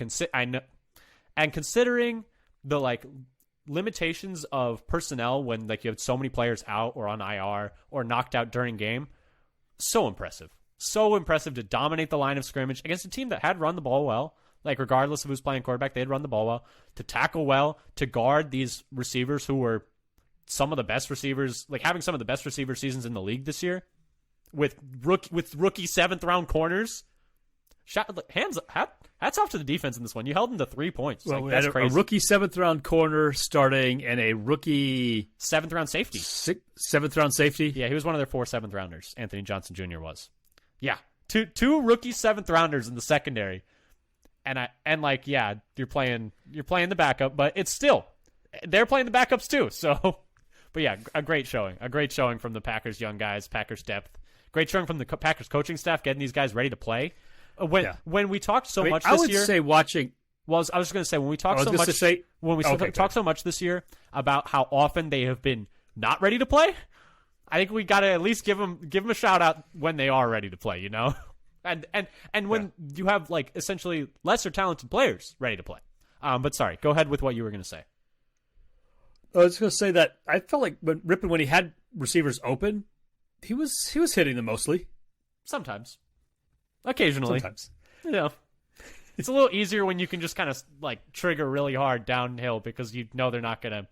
considering the like limitations of personnel when like you have so many players out or on IR or knocked out during game, so impressive to dominate the line of scrimmage against a team that had run the ball well. Like regardless of who's playing quarterback, they had run the ball well, to tackle well, to guard these receivers who were some of the best receivers, like having some of the best receiver seasons in the league this year with rookie 7th round corners. Hats off to the defense in this one. You held them to 3 points. Well, like, that's crazy. A rookie 7th round corner starting and a rookie 7th round safety. 7th round safety. Yeah, he was one of their 4 7th rounders. Anthony Johnson Jr. was. Yeah, two rookie 7th rounders in the secondary, and like yeah, you're playing the backup, but it's still they're playing the backups too. So, but yeah, a great showing from the Packers young guys, Packers depth. Great showing from the Packers coaching staff, getting these guys ready to play. When we talked so much this year, I would say watching. Well, I was just going to say when we talked so much this year about how often they have been not ready to play, I think we got to at least give them a shout out when they are ready to play. You know, and when you have like essentially lesser talented players ready to play. But sorry, go ahead with what you were going to say. I was going to say that I felt like when he had receivers open, he was hitting them mostly. Sometimes. Occasionally. Sometimes. You know, it's a little easier when you can just kind of like trigger really hard downhill because you know they're not going to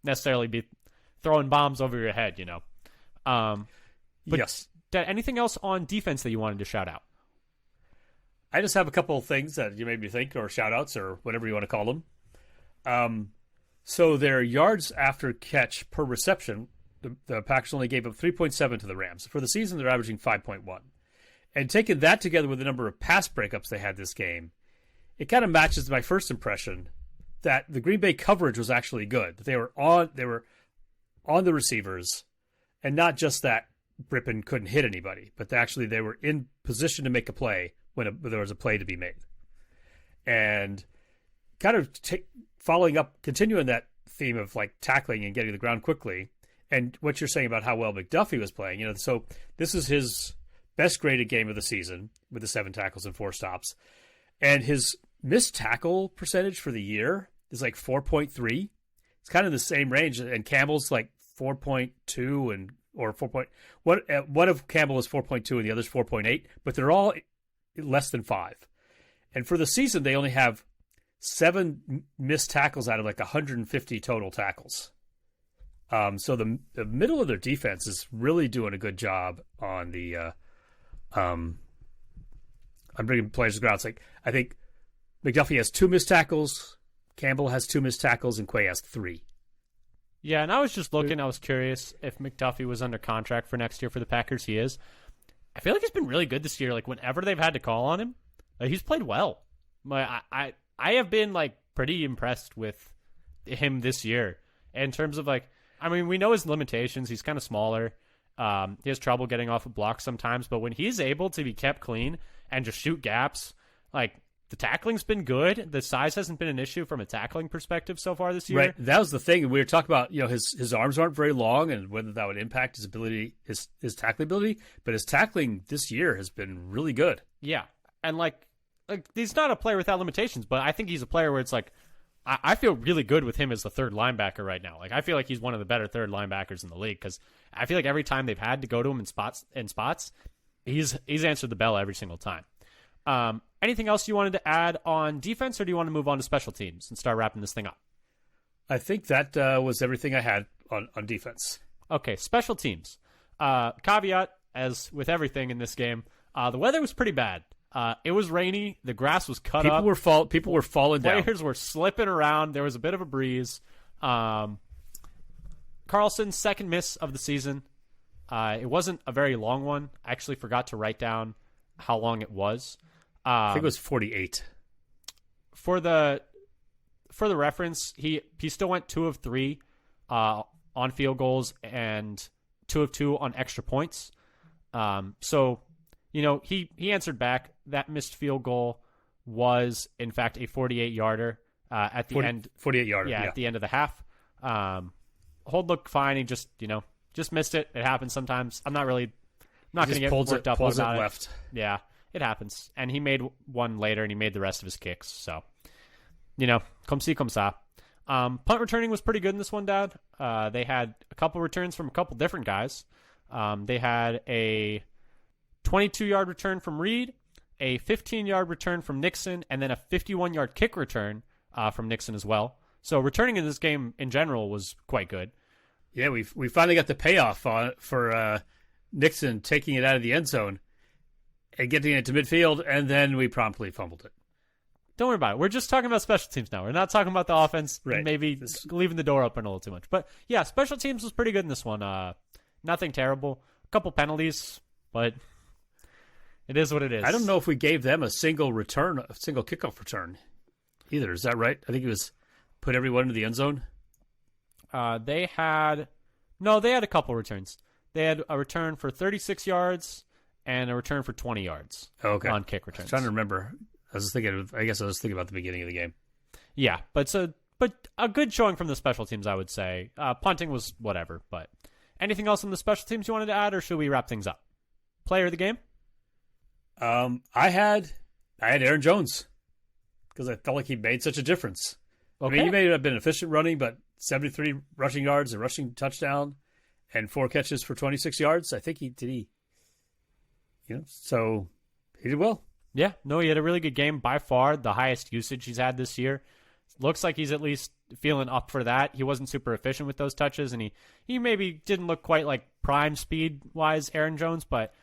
necessarily be throwing bombs over your head, you know. But yes. Anything else on defense that you wanted to shout out? I just have a couple of things that you made me think, or shout outs, or whatever you want to call them. So their yards after catch per reception, the Packers only gave up 3.7 to the Rams. For the season, they're averaging 5.1. And taking that together with the number of pass breakups they had this game, it kind of matches my first impression that the Green Bay coverage was actually good. They were on the receivers, and not just that Rippon couldn't hit anybody, but they were in position to make a play when there was a play to be made. And kind of continuing that theme of like tackling and getting to the ground quickly, and what you're saying about how well McDuffie was playing, you know, so this is his best graded game of the season with the 7 tackles and 4 stops. And his missed tackle percentage for the year is like 4.3. It's kind of the same range. And Campbell's like 4.2 or 4. One of Campbell is 4.2 and the other's 4.8, but they're all less than 5. And for the season, they only have 7 missed tackles out of like 150 total tackles. So the middle of their defense is really doing a good job on the I'm bringing players to the ground. It's like, I think McDuffie has 2 missed tackles, Campbell has 2 missed tackles, and Quay has 3. Yeah, and I was just looking. I was curious if McDuffie was under contract for next year for the Packers. He is. I feel like he's been really good this year. Like, whenever they've had to call on him, he's played well. I have been, like, pretty impressed with him this year. In terms of, like, I mean, we know his limitations. He's kind of smaller. He has trouble getting off of blocks sometimes, but when he's able to be kept clean and just shoot gaps, like the tackling's been good. The size hasn't been an issue from a tackling perspective so far this year. Right. That was the thing. We were talking about, you know, his arms aren't very long and whether that would impact his ability, his tackling ability, but his tackling this year has been really good. Yeah. And like he's not a player without limitations, but I think he's a player where it's like, I feel really good with him as the third linebacker right now. Like, I feel like he's one of the better third linebackers in the league because I feel like every time they've had to go to him in spots, he's answered the bell every single time. Anything else you wanted to add on defense, or do you want to move on to special teams and start wrapping this thing up? I think that was everything I had on defense. Okay, special teams. Caveat, as with everything in this game, the weather was pretty bad. It was rainy. The grass was cut up. People were falling down. Players were slipping around. There was a bit of a breeze. Carlson's second miss of the season. It wasn't a very long one. I actually forgot to write down how long it was. I think it was 48. For the reference, he still went 2 of 3 on field goals and 2 of 2 on extra points. So, he answered back. That missed field goal was, in fact, a 48-yarder at the end. 48-yarder, yeah. At the end of the half. Hold looked fine. He just missed it. It happens sometimes. I'm not going to get worked up about it. Left. Yeah, it happens. And he made one later, and he made the rest of his kicks. So, comme ci, comme ça. Punt returning was pretty good in this one, Dad. They had a couple returns from a couple different guys. They had a 22-yard return from Reed, a 15-yard return from Nixon, and then a 51-yard kick return from Nixon as well. So returning in this game in general was quite good. Yeah, we finally got the payoff for Nixon taking it out of the end zone and getting it to midfield, and then we promptly fumbled it. Don't worry about it. We're just talking about special teams now. We're not talking about the offense. Right. And maybe leaving the door open a little too much. But yeah, special teams was pretty good in this one. Nothing terrible. A couple penalties, but it is what it is. I don't know if we gave them a single kickoff return either. Is that right? I think it was put everyone into the end zone. They had a couple returns. They had a return for 36 yards and a return for 20 yards on kick returns. I was trying to remember. I was thinking about the beginning of the game. Yeah, but a good showing from the special teams, I would say. Punting was whatever, but anything else on the special teams you wanted to add, or should we wrap things up? Player of the game? I had Aaron Jones because I felt like he made such a difference. Okay. I mean, he may have been efficient running, but 73 rushing yards, a rushing touchdown, and 4 catches for 26 yards. I think he did. So he did well. Yeah, no, he had a really good game. By far, the highest usage he's had this year. Looks like he's at least feeling up for that. He wasn't super efficient with those touches, and he maybe didn't look quite like prime speed-wise Aaron Jones, but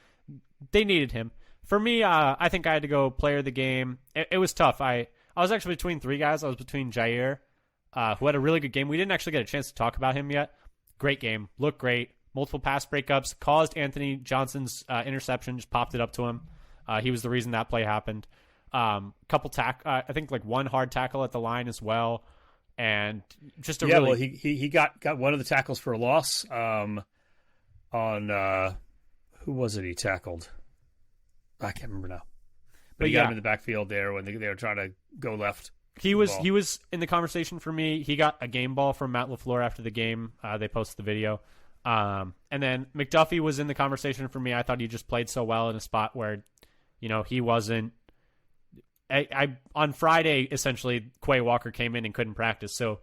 they needed him. For me, I think I had to go player of the game. It was tough. I was actually between 3 guys. I was between Jair, who had a really good game. We didn't actually get a chance to talk about him yet. Great game. Looked great. Multiple pass breakups. Caused Anthony Johnson's interception. Just popped it up to him. He was the reason that play happened. I think like 1 hard tackle at the line as well, and just he got one of the tackles for a loss. On who was it he tackled? I can't remember now. But he got him in the backfield there when they were trying to go left. He was in the conversation for me. He got a game ball from Matt LaFleur after the game. They posted the video. And then McDuffie was in the conversation for me. I thought he just played so well in a spot where, he wasn't. On Friday, essentially, Quay Walker came in and couldn't practice. So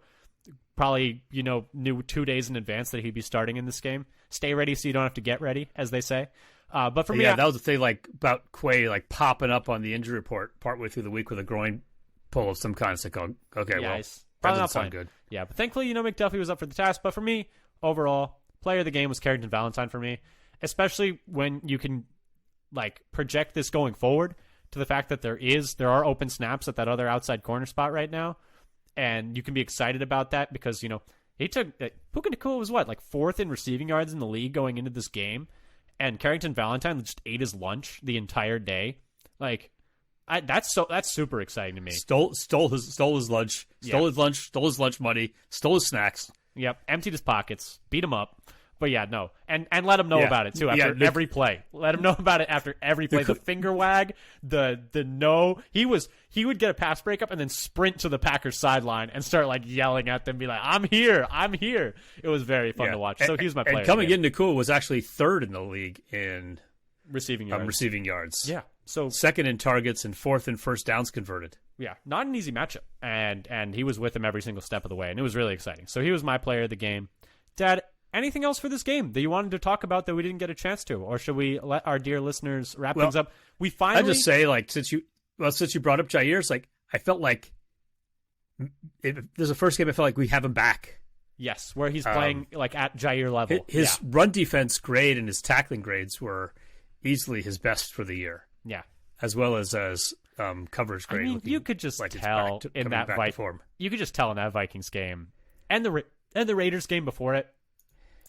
probably, knew 2 days in advance that he'd be starting in this game. Stay ready so you don't have to get ready, as they say. But for me, that was the thing about Quay popping up on the injury report partway through the week with a groin pull of some kind. It's like, okay, well, that doesn't sound good. Yeah, but thankfully, McDuffie was up for the task. But for me, overall, player of the game was Carrington Valentine for me, especially when you can project this going forward to the fact that there are open snaps at that other outside corner spot right now, and you can be excited about that because he took Puka Nacua was 4th in receiving yards in the league going into this game. And Carrington Valentine just ate his lunch the entire day. That's super exciting to me. Stole his lunch. Stole his lunch money. Stole his snacks. Yep. Emptied his pockets. Beat him up. But yeah, no. And let him know about it too after every play. Let him know about it after every play. The finger wag, the no. He would get a pass breakup and then sprint to the Packers sideline and start yelling at them, be like, I'm here. It was very fun to watch. So he was my player. And coming in, Nacua was actually 3rd in the league in receiving yards. Yeah. So 2nd in targets and 4th in first downs converted. Yeah, not an easy matchup. And he was with him every single step of the way, and it was really exciting. So he was my player of the game. Dad, anything else for this game that you wanted to talk about that we didn't get a chance to? Or should we let our dear listeners wrap things up? We finally... I'd just say, like, since you brought up Jair's, like, I felt like there's a first game I felt like we have him back. Yes, where he's playing like at Jair level. His run defense grade and his tackling grades were easily his best for the year. Yeah. As well as coverage grade. I mean, you could just tell in that you could just tell in that Vikings game and the Raiders game before it,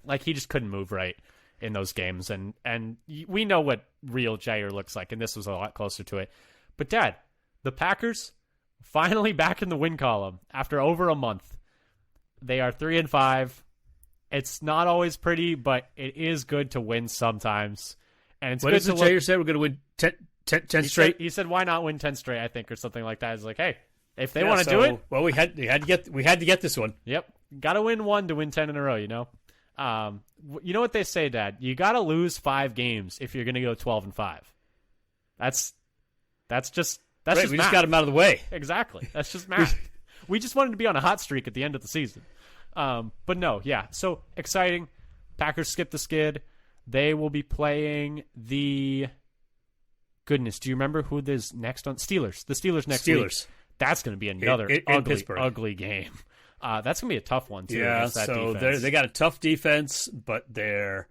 like he just couldn't move right in those games, and we know what real Jair looks like, and this was a lot closer to it. But Dad, the Packers finally back in the win column after over a month. They are 3-5. It's not always pretty, but it is good to win sometimes. And it's what good is it Jair said? We're going to win 10 straight? He said, why not win 10 straight, I think, or something like that. It's like, hey, if they want to do it. Well, we had to get this one. Yep. Got to win one to win 10 in a row, you know? You know what they say, Dad? You got to lose 5 games if you're going to go 12-5. That's just we math. just got him out of the way. Exactly. That's just math. We just wanted to be on a hot streak at the end of the season. But no, yeah. So exciting. Packers skip the skid. They will be playing the... Goodness, do you remember who this next on? Steelers. The Steelers next week. That's going to be another ugly game. That's going to be a tough one, too. Yeah, so they got a tough defense, but it's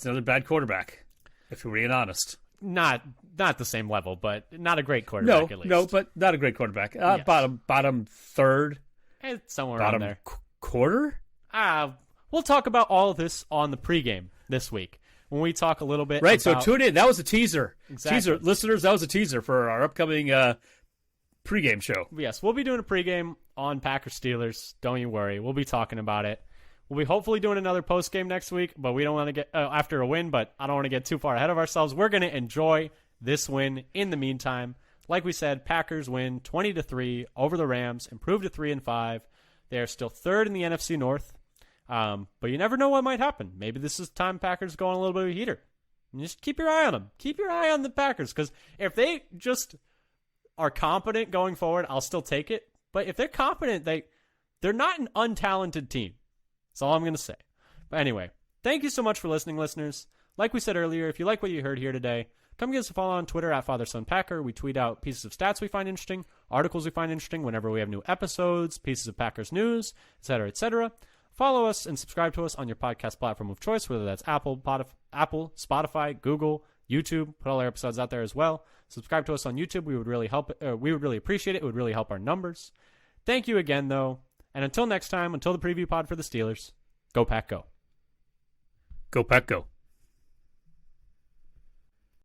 another bad quarterback, if we're being honest. Not the same level, but not a great quarterback at least. No, but not a great quarterback. Yes. Bottom third. Somewhere around there. Quarter? We'll talk about all of this on the pregame this week when we talk a little bit about... so tune in. That was a teaser. Exactly. Teaser. Listeners, that was a teaser for our upcoming pregame show. Yes, we'll be doing a pregame on Packers Steelers. Don't you worry. We'll be talking about it. We'll be hopefully doing another postgame next week, but we don't want to get after a win, but I don't want to get too far ahead of ourselves. We're going to enjoy this win in the meantime. Like we said, Packers win 20-3 over the Rams, improve to 3-5. They are still third in the NFC North, but you never know what might happen. Maybe this is time Packers go on a little bit of a heater. And just keep your eye on them. Keep your eye on the Packers, because if they just are competent going forward, I'll still take it. But if they're competent, they're not an untalented team. That's all I'm going to say. But anyway, thank you so much for listening, listeners. Like we said earlier, if you like what you heard here today, come give us a follow on Twitter at FatherSonPacker. We tweet out pieces of stats we find interesting, articles we find interesting whenever we have new episodes, pieces of Packers news, etc., etc. Follow us and subscribe to us on your podcast platform of choice, whether that's Apple, Spotify, Google, YouTube. Put all our episodes out there as well. Subscribe to us on YouTube. We would really appreciate it. It would really help our numbers. Thank you again, though. And until next time, until the preview pod for the Steelers, go Pack Go. Go Pack Go.